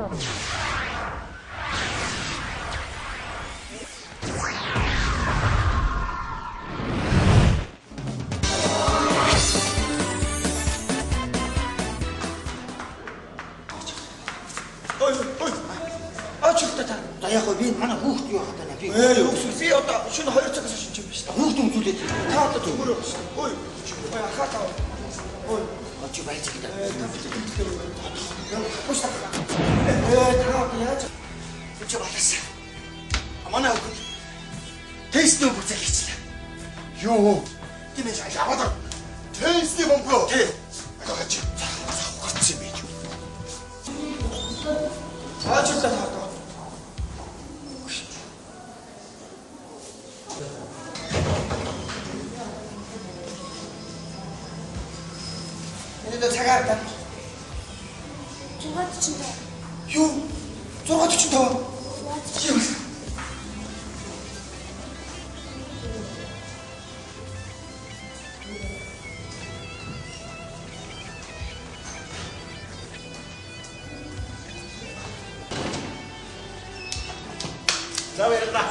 Би одоо шөнө 2 цагаас шинж юм биш та. Хүүхд өмжүүлээд. Та одоо зүгээр байна шүү. Ой. Ой хатаа. Ой. Очи байж гэдэг. Пуш та. Та яаж? Чи балаас. Манай хүүхд тестний бөмбөг залгичлаа. Юу? Тэмээс аваад. Тестний бөмбөг. Тий. Агаач. Гарч юм байж. Аач та таа. Энэ цагаар та. 645. Юу? 645. Юу? Завэрна.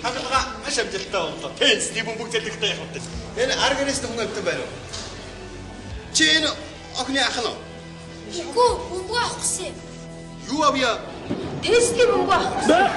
Хамтлага маш амжилттай боллоо. Тестний бөмбөг залгитай явах гэдэг. Энэ аргэнэс хүн өвдөн байна уу? Чи энэ охины ах нь? Ихгүй, бөмбөг авах гэсэн. Юу авъя? Тестний бөмбөг авах гэсэн.